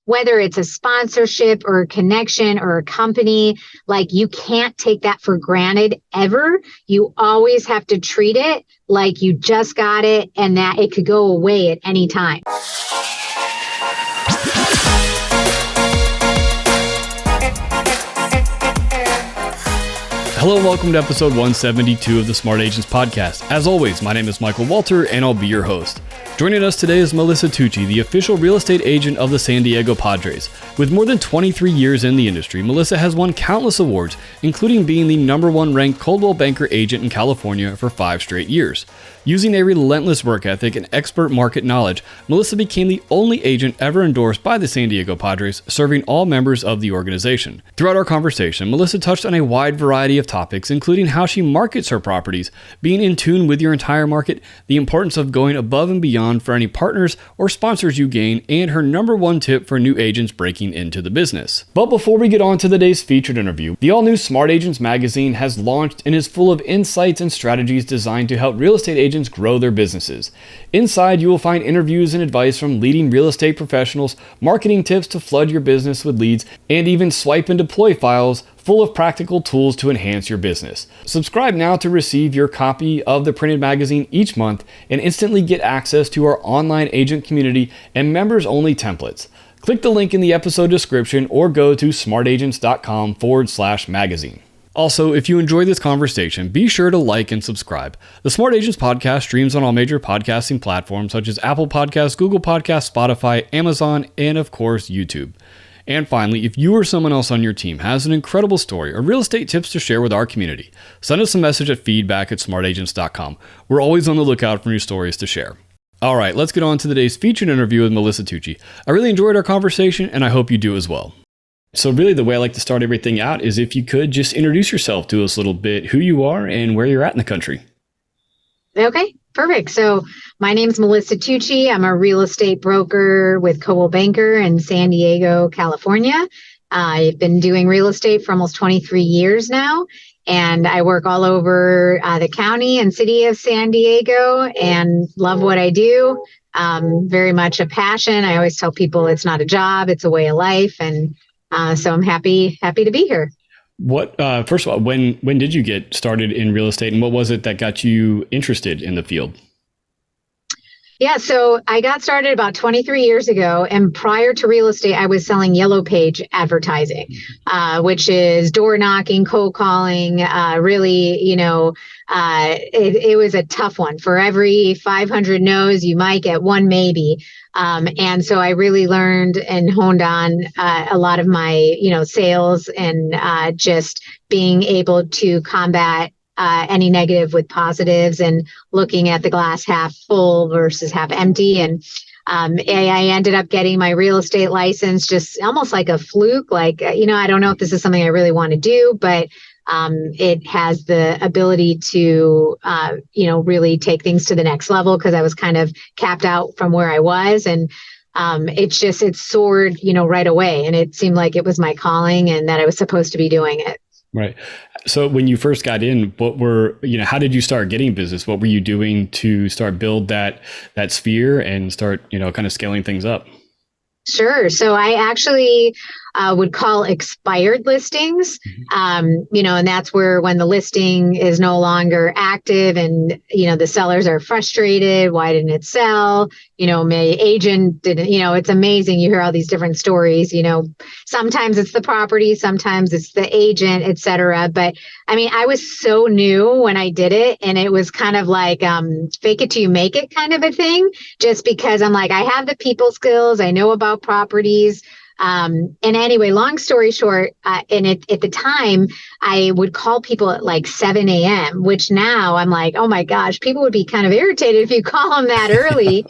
whether it's a sponsorship or a connection or a company, like you can't take that for granted ever. You always have to treat it like you just got it and that it could go away at any time. Hello and welcome to episode 172 of the Smart Agents Podcast. As always, my name is Michael Walter and I'll be your host. Joining us today is Melissa Tucci, the official real estate agent of the San Diego Padres. With more than 23 years in the industry, Melissa has won countless awards, including being the #1 ranked Coldwell Banker agent in California for 5 straight years. Using a relentless work ethic and expert market knowledge, Melissa became the only agent ever endorsed by the San Diego Padres, serving all members of the organization. Throughout our conversation, Melissa touched on a wide variety of topics, including how she markets her properties, being in tune with your entire market, the importance of going above and beyond for any partners or sponsors you gain, and her #1 tip for new agents breaking into the business. But before we get on to today's featured interview, the all-new Smart Agents magazine has launched and is full of insights and strategies designed to help real estate agents grow their businesses. Inside, you will find interviews and advice from leading real estate professionals, marketing tips to flood your business with leads, and even swipe and deploy files full of practical tools to enhance your business. Subscribe now to receive your copy of the printed magazine each month and instantly get access to our online agent community and members-only templates. Click the link in the episode description or go to smartagents.com/magazine. Also, if you enjoyed this conversation, be sure to like and subscribe. The Smart Agents Podcast streams on all major podcasting platforms such as Apple Podcasts, Google Podcasts, Spotify, Amazon, and of course, YouTube. And finally, if you or someone else on your team has an incredible story or real estate tips to share with our community, send us a message at feedback@smartagents.com. We're always on the lookout for new stories to share. All right, let's get on to today's featured interview with Melissa Tucci. I really enjoyed our conversation, and I hope you do as well. So really, the way I like to start everything out is if you could just introduce yourself to us a little bit, who you are and where you're at in the country. Okay, perfect. So my name's Melissa Tucci. I'm a real estate broker with Coldwell Banker in San Diego, California. I've been doing real estate for almost 23 years now, and I work all over the county and city of San Diego and love what I do. Very much a passion. I always tell people it's not a job, it's a way of life. And so I'm happy to be here. What first of all, when did you get started in real estate, and what was it that got you interested in the field? Yeah, so I got started about 23 years ago, and prior to real estate, I was selling yellow page advertising, which is door knocking, cold calling. Really, it was a tough one. For every 500 no's, you might get one maybe. And so I really learned and honed on a lot of my, sales and just being able to combat any negative with positives and looking at the glass half full versus half empty. And I ended up getting my real estate license just almost like a fluke. Like, I don't know if this is something I really want to do, but it has the ability to, really take things to the next level because I was kind of capped out from where I was. And it soared, right away. And it seemed like it was my calling and that I was supposed to be doing it. Right. So when you first got in, how did you start getting business? What were you doing to start build that sphere and start, kind of scaling things up? Sure. So I actually would call expired listings, and that's where when the listing is no longer active and, the sellers are frustrated. Why didn't it sell? My agent didn't, it's amazing. You hear all these different stories, sometimes it's the property, sometimes it's the agent, et cetera. But I was so new when I did it, and it was kind of like fake it till you make it kind of a thing, just because I'm like, I have the people skills, I know about properties. And anyway, long story short, and at the time, I would call people at like 7 a.m., which now I'm like, oh my gosh, people would be kind of irritated if you call them that early.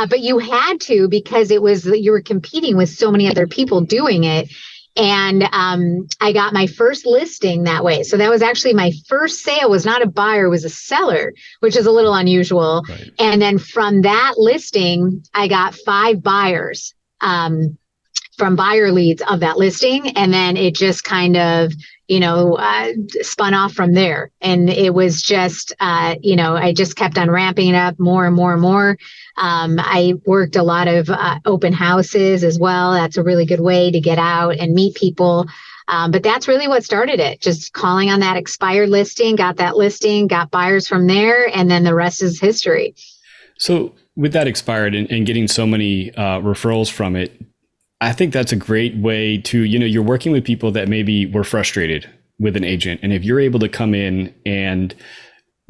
But you had to, because you were competing with so many other people doing it. And I got my first listing that way. So that was actually my first sale, was not a buyer, was a seller, which is a little unusual. Right. And then from that listing, I got 5 buyers. from buyer leads of that listing. And then it just kind of, spun off from there. And it was just, I just kept on ramping it up more and more and more. I worked a lot of open houses as well. That's a really good way to get out and meet people. But that's really what started it. Just calling on that expired listing, got that listing, got buyers from there, and then the rest is history. So with that expired and getting so many referrals from it, I think that's a great way to, you're working with people that maybe were frustrated with an agent. And if you're able to come in and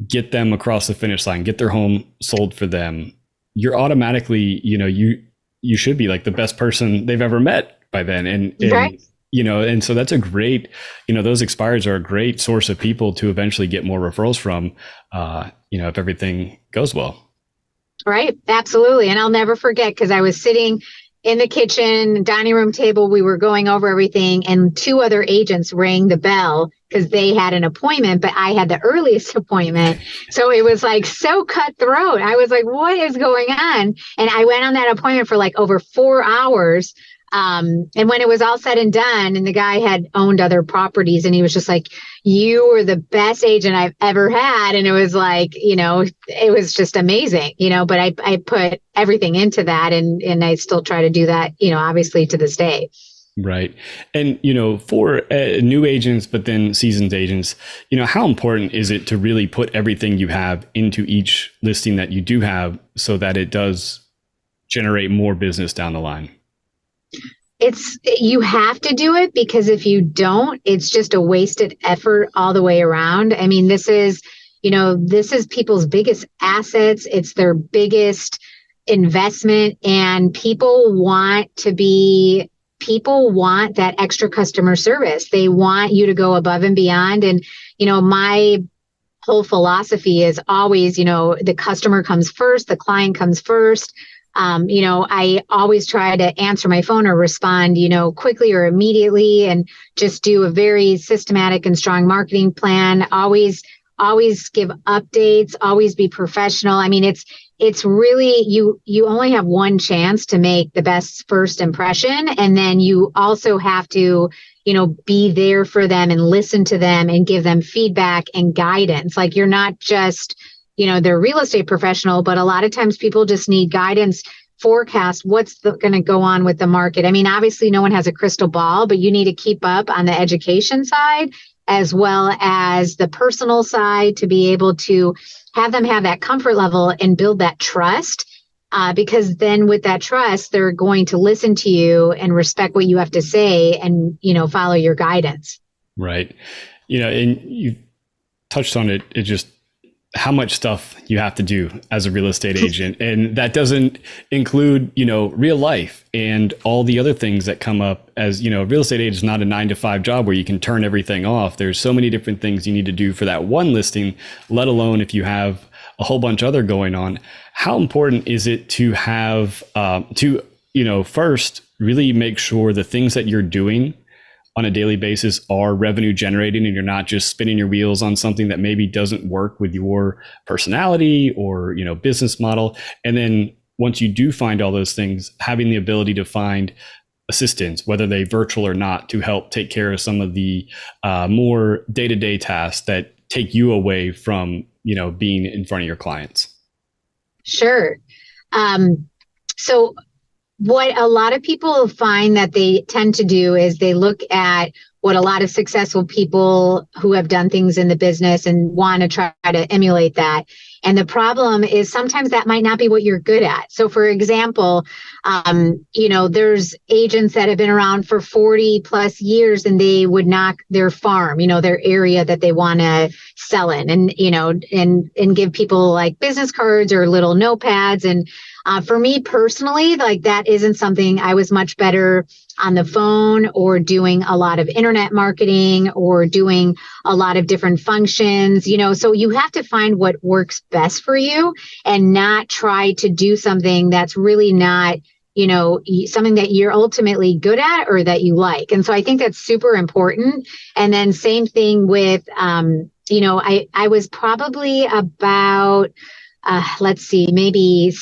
get them across the finish line, get their home sold for them, you're automatically, you should be like the best person they've ever met by then. And right. And so that's a great, those expireds are a great source of people to eventually get more referrals from, if everything goes well. Right. Absolutely. And I'll never forget, because I was sitting in the kitchen, dining room table, we were going over everything, and two other agents rang the bell because they had an appointment, but I had the earliest appointment. So it was like so cutthroat. I was like, what is going on? And I went on that appointment for like over 4 hours. And when it was all said and done, and the guy had owned other properties, and he was just like, you were the best agent I've ever had. And it was like, it was just amazing, but I put everything into that, and I still try to do that, obviously to this day. Right. And, for new agents, but then seasoned agents, how important is it to really put everything you have into each listing that you do have so that it does generate more business down the line? You have to do it, because if you don't, it's just a wasted effort all the way around. I mean, this is people's biggest assets. It's their biggest investment, and people want that extra customer service. They want you to go above and beyond. And, my whole philosophy is always, the customer comes first, the client comes first. I always try to answer my phone or respond, quickly or immediately, and just do a very systematic and strong marketing plan. Always give updates, always be professional. I mean, it's really, you only have one chance to make the best first impression. And then you also have to, be there for them and listen to them and give them feedback and guidance. Like, you're not just, they're a real estate professional, but a lot of times people just need guidance, forecast what's going to go on with the market. I mean, obviously no one has a crystal ball, but you need to keep up on the education side as well as the personal side to be able to have them have that comfort level and build that trust. Because then with that trust, they're going to listen to you and respect what you have to say and, follow your guidance. Right. And you touched on it. It just, how much stuff you have to do as a real estate agent. And that doesn't include, real life and all the other things that come up as, real estate agent is not a 9-to-5 job where you can turn everything off. There's so many different things you need to do for that one listing, let alone if you have a whole bunch other going on. How important is it to have, first really make sure the things that you're doing on a daily basis are revenue generating, and you're not just spinning your wheels on something that maybe doesn't work with your personality or, business model. And then once you do find all those things, having the ability to find assistants, whether they virtual or not, to help take care of some of the more day-to-day tasks that take you away from, being in front of your clients. Sure. So what a lot of people find that they tend to do is they look at what a lot of successful people who have done things in the business and want to try to emulate that. And the problem is sometimes that might not be what you're good at. So for example, there's agents that have been around for 40 plus years and they would knock their farm, their area that they want to sell in and give people like business cards or little notepads. And for me personally, like that isn't something. I was much better on the phone or doing a lot of internet marketing or doing a lot of different functions, so you have to find what works best for you and not try to do something that's really not, something that you're ultimately good at or that you like. And so I think that's super important. And then same thing with, I was probably about, maybe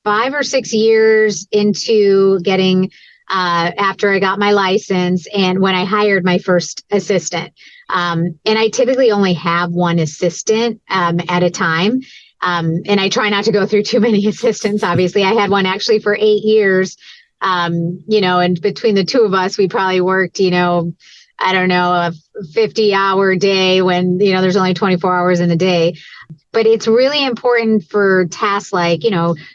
5 or 6 years into getting after I got my license and when I hired my first assistant. And I typically only have one assistant at a time. And I try not to go through too many assistants. Obviously, I had one actually for 8 years. And between the two of us, we probably worked, I don't know, a 50-hour day when, there's only 24 hours in the day. But it's really important for tasks like,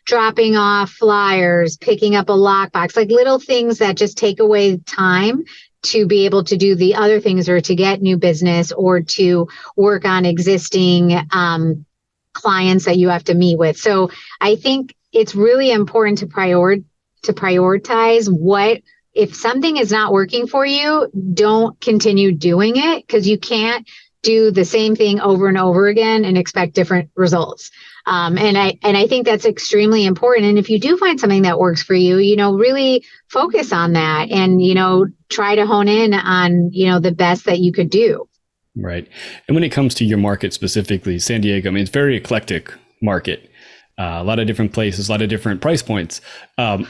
dropping off flyers, picking up a lockbox, like little things that just take away time to be able to do the other things or to get new business or to work on existing clients that you have to meet with. So I think it's really important to prioritize if something is not working for you, don't continue doing it because you can't do the same thing over and over again and expect different results. And I think that's extremely important. And if you do find something that works for you, really focus on that and, try to hone in on, the best that you could do. Right. And when it comes to your market specifically, San Diego, it's very eclectic market, a lot of different places, a lot of different price points. When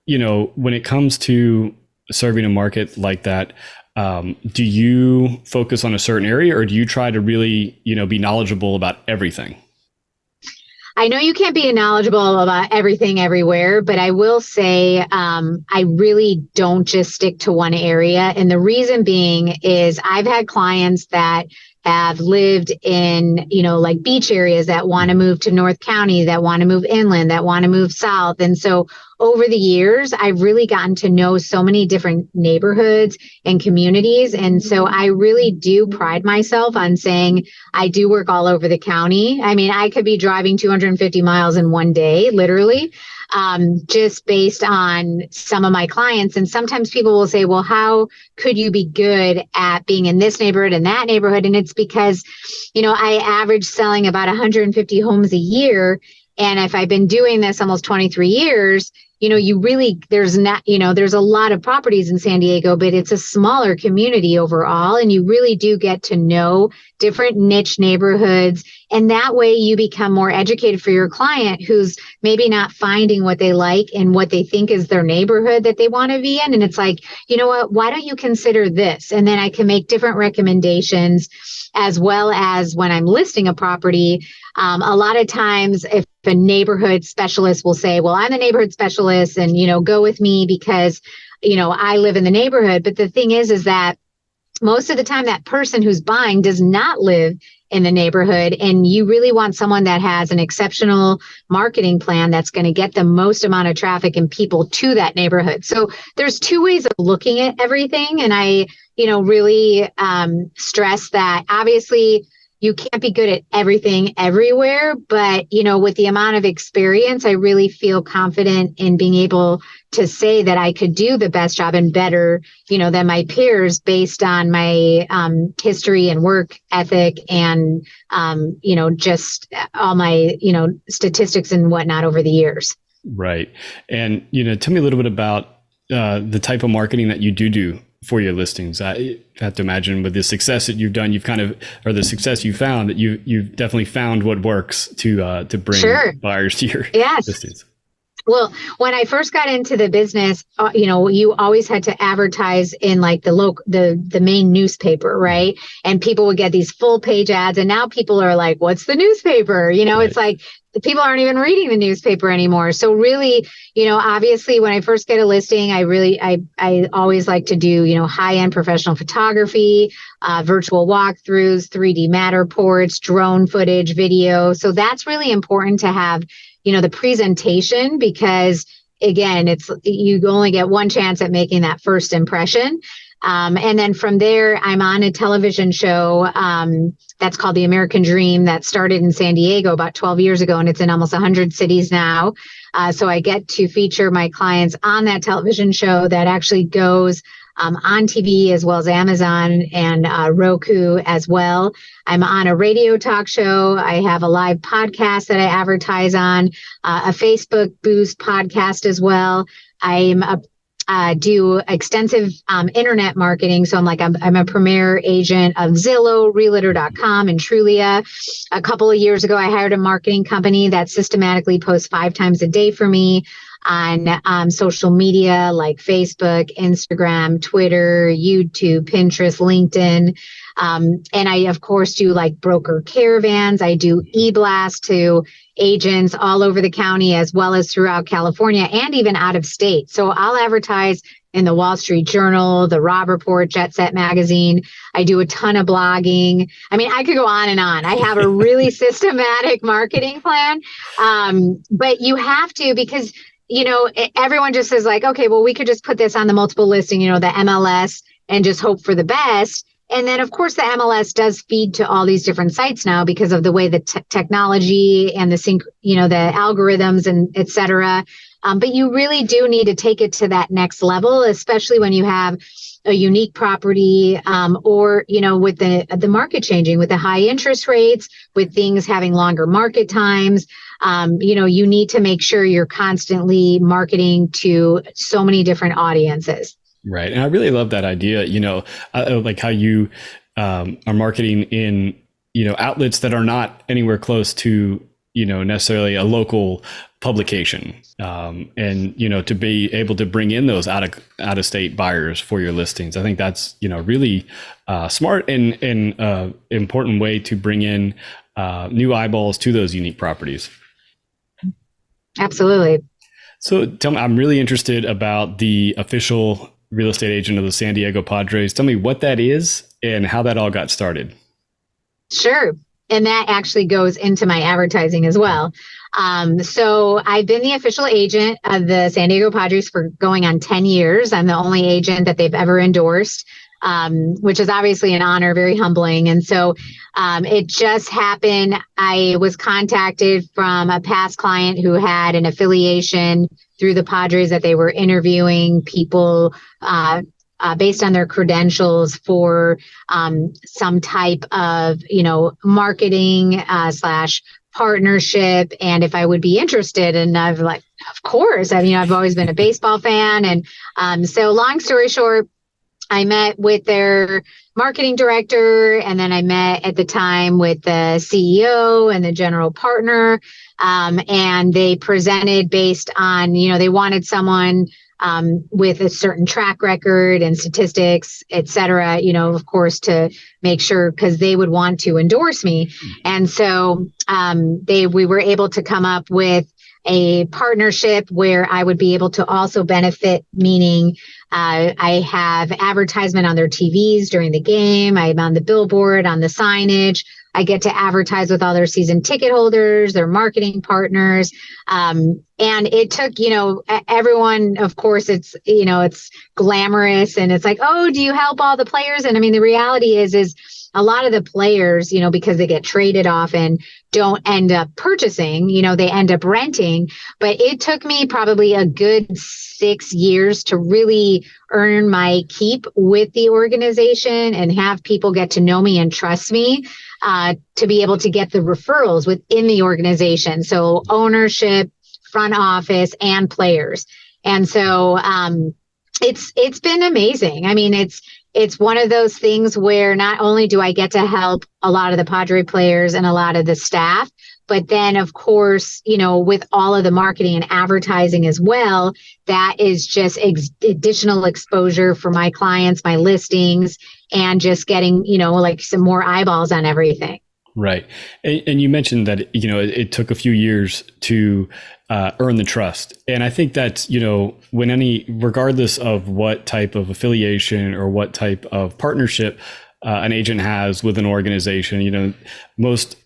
it comes to serving a market like that, do you focus on a certain area or do you try to really, be knowledgeable about everything? I know you can't be knowledgeable about everything everywhere, but I will say I really don't just stick to one area. And the reason being is I've had clients that have lived in, like beach areas that want to move to North County, that want to move inland, that want to move south. And so over the years, I've really gotten to know so many different neighborhoods and communities. And so I really do pride myself on saying I do work all over the county. I could be driving 250 miles in one day, literally, just based on some of my clients. And sometimes people will say, well, how could you be good at being in this neighborhood and that neighborhood? And it's because, I average selling about 150 homes a year. And if I've been doing this almost 23 years, there's a lot of properties in San Diego, but it's a smaller community overall. And you really do get to know different niche neighborhoods. And that way you become more educated for your client who's maybe not finding what they like and what they think is their neighborhood that they want to be in. And it's like, you know what, why don't you consider this? And then I can make different recommendations as well as when I'm listing a property. A lot of times if a neighborhood specialist will say, well, I'm the neighborhood specialist and, go with me because, I live in the neighborhood. But the thing is that most of the time that person who's buying does not live in the neighborhood. And you really want someone that has an exceptional marketing plan that's going to get the most amount of traffic and people to that neighborhood. So there's two ways of looking at everything. And I, really stress that obviously you can't be good at everything everywhere, but, with the amount of experience, I really feel confident in being able to say that I could do the best job and better, than my peers based on my history and work ethic and, just all my, statistics and whatnot over the years. Right. And, tell me a little bit about the type of marketing that you do for your listings. I have to imagine with the success that you've done, the success you found that you've definitely found what works to bring buyers to your listings. Well, when I first got into the business, you always had to advertise in like the main newspaper, right? And people would get these full page ads. And now people are like, what's the newspaper? Right. It's like people aren't even reading the newspaper anymore. So really, obviously when I first get a listing, I always like to do, high-end professional photography, virtual walkthroughs, 3D Matterports, drone footage, video. So that's really important to have, the presentation, because again, you only get one chance at making that first impression. And then from there, I'm on a television show that's called The American Dream that started in San Diego about 12 years ago, and it's in almost 100 cities now. So I get to feature my clients on that television show that actually goes on TV as well as Amazon and Roku as well. I'm on a radio talk show. I have a live podcast that I advertise on, a Facebook Boost podcast as well. Do extensive internet marketing. So I'm a premier agent of Zillow, Realtor.com, and Trulia. A couple of years ago, I hired a marketing company that systematically posts 5 times a day for me. on social media like Facebook, Instagram, Twitter, YouTube, Pinterest, LinkedIn. And I, of course, do like broker caravans. I do e-blast to agents all over the county, as well as throughout California and even out of state. So I'll advertise in the Wall Street Journal, the Robb Report, Jet Set Magazine. I do a ton of blogging. I mean, I could go on and on. I have a really systematic marketing plan. But you have to, because, everyone just is like, okay, well, we could just put this on the multiple listing, the MLS, and just hope for the best. And then, of course, the MLS does feed to all these different sites now because of the way the technology and the algorithms and et cetera. But you really do need to take it to that next level, especially when you have a unique property or, with the market changing, with the high interest rates, with things having longer market times. You need to make sure you're constantly marketing to so many different audiences. Right. And I really love that idea, like how you are marketing in, outlets that are not anywhere close to, necessarily a local publication. And, to be able to bring in those out of state buyers for your listings. I think that's, really smart and important way to bring in new eyeballs to those unique properties. Absolutely. So tell me, I'm really interested about the official real estate agent of the San Diego Padres. Tell me what that is and how that all got started. Sure. And that actually goes into my advertising as well. So I've been the official agent of the San Diego Padres for going on 10 years. I'm the only agent that they've ever endorsed, which is obviously an honor, very humbling. And so it just happened. I was contacted from a past client who had an affiliation through the Padres that they were interviewing people based on their credentials for some type of, marketing / partnership, and if I would be interested. And I've like, of course. I mean, I've always been a baseball fan. And so long story short, I met with their marketing director, and then I met at the time with the CEO and the general partner. And they presented based on, they wanted someone with a certain track record and statistics, et cetera, of course, to make sure, because they would want to endorse me. And so we were able to come up with a partnership where I would be able to also benefit, meaning I have advertisement on their TVs during the game. I'm on the billboard, on the signage. I get to advertise with all their season ticket holders, their marketing partners. And it took, everyone, of course, it's glamorous and it's like, oh, do you help all the players? And I mean, the reality is a lot of the players, because they get traded often, don't end up purchasing, they end up renting. But it took me probably a good 6 years to really earn my keep with the organization and have people get to know me and trust me. To be able to get the referrals within the organization. So ownership, front office, and players. And so it's been amazing. I mean, it's one of those things where not only do I get to help a lot of the Padre players and a lot of the staff, but then, of course, with all of the marketing and advertising as well, that is just additional exposure for my clients, my listings, and just getting, like some more eyeballs on everything. Right. And you mentioned that, it took a few years to earn the trust. And I think that's, regardless of what type of affiliation or what type of partnership an agent has with an organization, most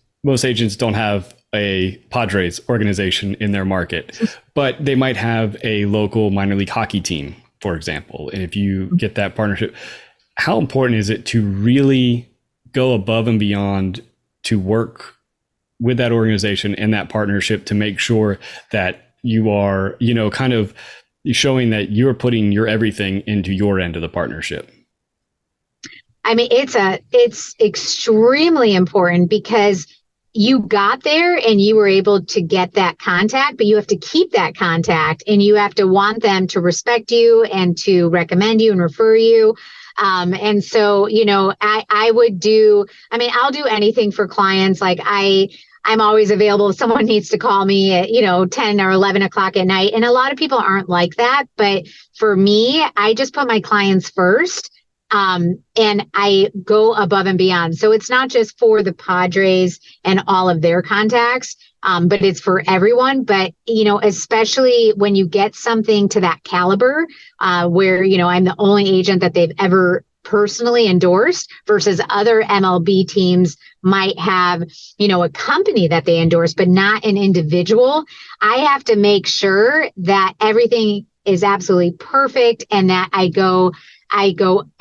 agents don't have a Padres organization in their market, but they might have a local minor league hockey team, for example. And if you get that partnership, how important is it to really go above and beyond to work with that organization and that partnership to make sure that you are, kind of showing that you're putting your everything into your end of the partnership? I mean, it's extremely important because you got there and you were able to get that contact, but you have to keep that contact and you have to want them to respect you and to recommend you and refer you. And so, I'll do anything for clients. Like I'm always available if someone needs to call me at, 10 or 11 o'clock at night. And a lot of people aren't like that. But for me, I just put my clients first. And I go above and beyond. So it's not just for the Padres and all of their contacts, but it's for everyone. But, especially when you get something to that caliber, where, I'm the only agent that they've ever personally endorsed versus other MLB teams might have, a company that they endorse, but not an individual. I have to make sure that everything is absolutely perfect and that I go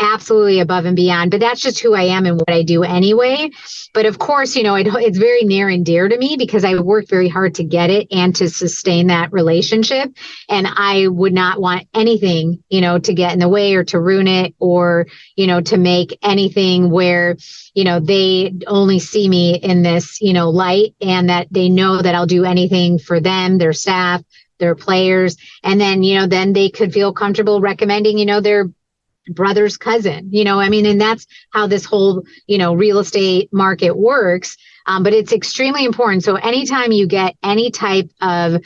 absolutely above and beyond, but that's just who I am and what I do anyway. But of course, it's very near and dear to me because I worked very hard to get it and to sustain that relationship. And I would not want anything, to get in the way or to ruin it or, to make anything where, they only see me in this, light and that they know that I'll do anything for them, their staff, their players. And then, then they could feel comfortable recommending, their brother's cousin, and that's how this whole, real estate market works. But it's extremely important. So anytime you get any type of,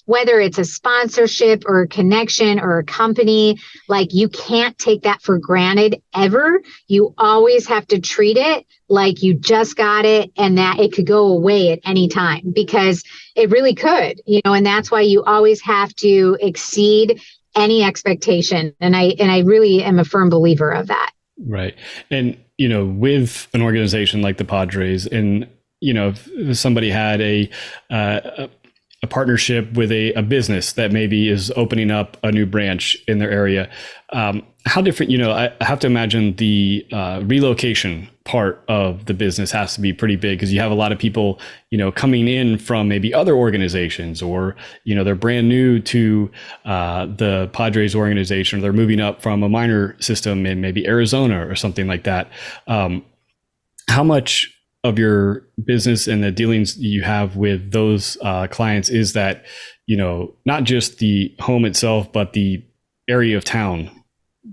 whether it's a sponsorship or a connection or a company, like you can't take that for granted ever. You always have to treat it like you just got it and that it could go away at any time because it really could, and that's why you always have to exceed any expectation. And I really am a firm believer of that. Right. And, with an organization like the Padres and, if somebody had a partnership with a business that maybe is opening up a new branch in their area, how different, I have to imagine the relocation part of the business has to be pretty big because you have a lot of people, coming in from maybe other organizations or, they're brand new to the Padres organization or they're moving up from a minor system in maybe Arizona or something like that. How much of your business and the dealings you have with those clients is that, not just the home itself, but the area of town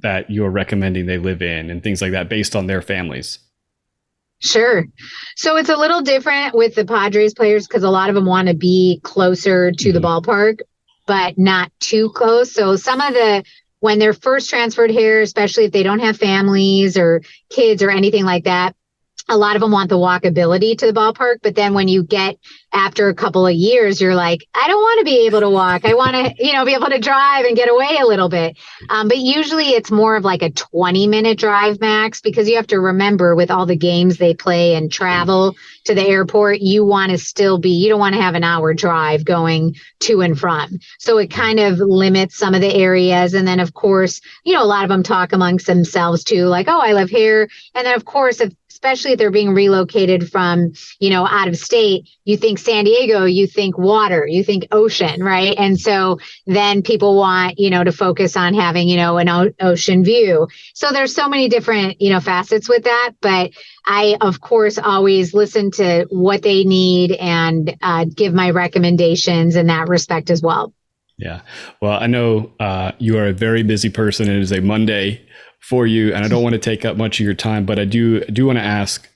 that you're recommending they live in and things like that based on their families? Sure. So it's a little different with the Padres players because a lot of them want to be closer to the ballpark, but not too close. So when they're first transferred here, especially if they don't have families or kids or anything like that, a lot of them want the walkability to the ballpark. But then when you get after a couple of years, you're like, I don't want to be able to walk. I want to, be able to drive and get away a little bit. But usually it's more of like a 20-minute drive max because you have to remember with all the games they play and travel to the airport, you want to you don't want to have an hour drive going to and from. So it kind of limits some of the areas. And then of course, a lot of them talk amongst themselves too, like, oh, I live here. And then of course, especially if they're being relocated from, out of state, you think San Diego, you think water, you think ocean, right? And so then people want, to focus on having, an ocean view. So there's so many different, facets with that. But I, of course, always listen to what they need and give my recommendations in that respect as well. Yeah. Well, I know you are a very busy person. It is a Monday for you, and I don't want to take up much of your time, but I do want to ask,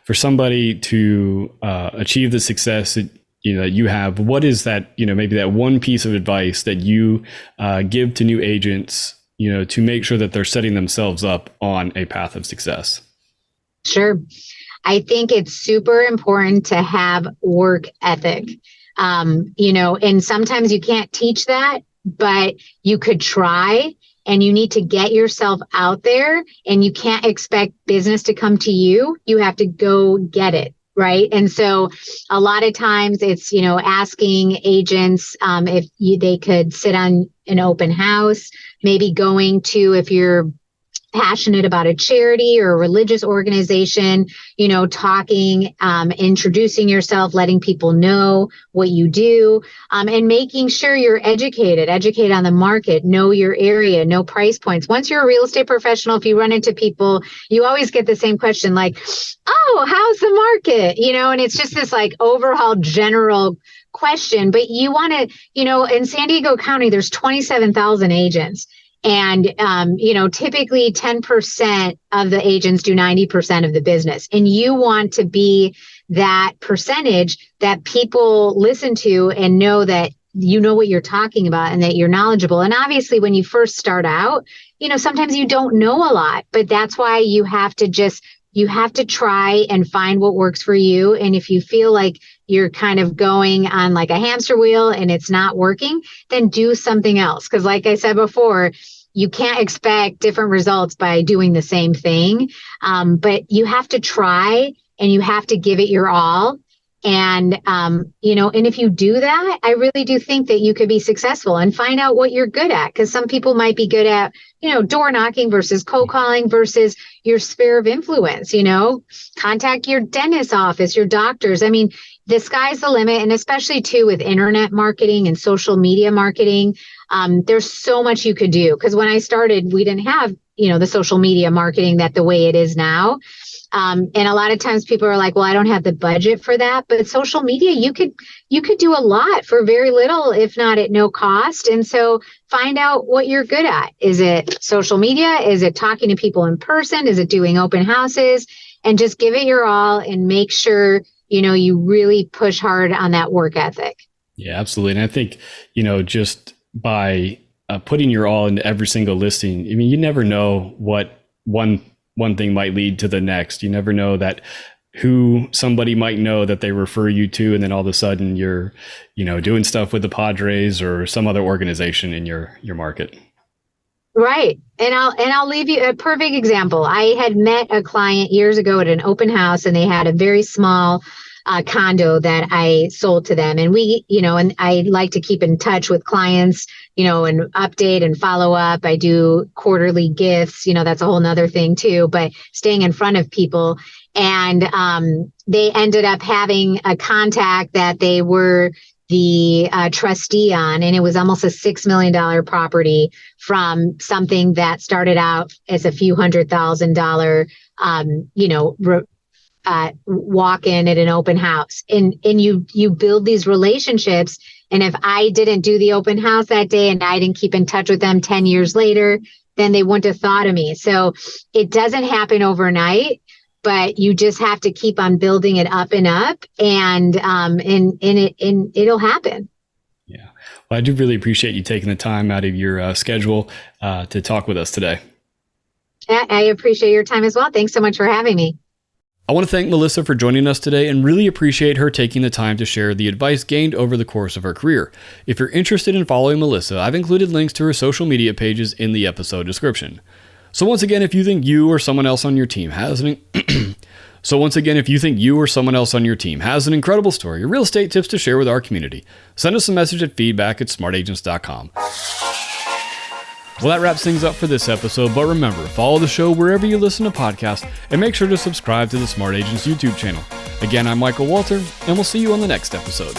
for somebody to achieve the success that you have, what is that, maybe that one piece of advice that you give to new agents, to make sure that they're setting themselves up on a path of success? Sure. I think it's super important to have work ethic. And sometimes you can't teach that, but you could try. And you need to get yourself out there and you can't expect business to come to you. You have to go get it. Right. And so a lot of times it's, asking agents if they could sit on an open house, maybe going to, if you're passionate about a charity or a religious organization, talking, introducing yourself, letting people know what you do, and making sure you're educated on the market, know your area, know price points. Once you're a real estate professional, if you run into people, you always get the same question like, oh, how's the market? And it's just this like overall general question, but you want to, in San Diego County, there's 27,000 agents. And, typically 10% of the agents do 90% of the business. And you want to be that percentage that people listen to and know that you know what you're talking about and that you're knowledgeable. And obviously, when you first start out, sometimes you don't know a lot, but that's why you have to try and find what works for you. And if you feel like you're kind of going on like a hamster wheel and it's not working, then do something else. Because like I said before, you can't expect different results by doing the same thing. But you have to try and you have to give it your all. And, and if you do that, I really do think that you could be successful and find out what you're good at. Because some people might be good at, door knocking versus cold calling versus your sphere of influence, contact your dentist's office, your doctors. I mean, the sky's the limit. And especially too with internet marketing and social media marketing, there's so much you could do. Because when I started, we didn't have, the social media marketing that the way it is now. And a lot of times people are like, well, I don't have the budget for that. But social media, you could do a lot for very little, if not at no cost. And so find out what you're good at. Is it social media? Is it talking to people in person? Is it doing open houses? And just give it your all and make sure, you really push hard on that work ethic. Yeah, absolutely. And I think, just by putting your all into every single listing, I mean, you never know what one thing might lead to the next. You never know that who somebody might know that they refer you to, and then all of a sudden you're, doing stuff with the Padres or some other organization in your market. Right. And I'll leave you a perfect example. I had met a client years ago at an open house, and they had a very small condo that I sold to them. And we, and I like to keep in touch with clients, and update and follow up. I do quarterly gifts, that's a whole nother thing too, but staying in front of people. And they ended up having a contact that they were the trustee on, and it was almost a $6 million property from something that started out as a few $100,000, walk in at an open house. And you build these relationships. And if I didn't do the open house that day and I didn't keep in touch with them 10 years later, then they wouldn't have thought of me. So it doesn't happen overnight, but you just have to keep on building it up and up, and it'll happen. Yeah. Well, I do really appreciate you taking the time out of your schedule to talk with us today. I appreciate your time as well. Thanks so much for having me. I want to thank Melissa for joining us today and really appreciate her taking the time to share the advice gained over the course of her career. If you're interested in following Melissa, I've included links to her social media pages in the episode description. So once again, if you think you or someone else on your team has an incredible story or real estate tips to share with our community, send us a message at feedback@smartagents.com. Well, that wraps things up for this episode, but remember, follow the show wherever you listen to podcasts and make sure to subscribe to the Smart Agents YouTube channel. Again, I'm Michael Walter, and we'll see you on the next episode.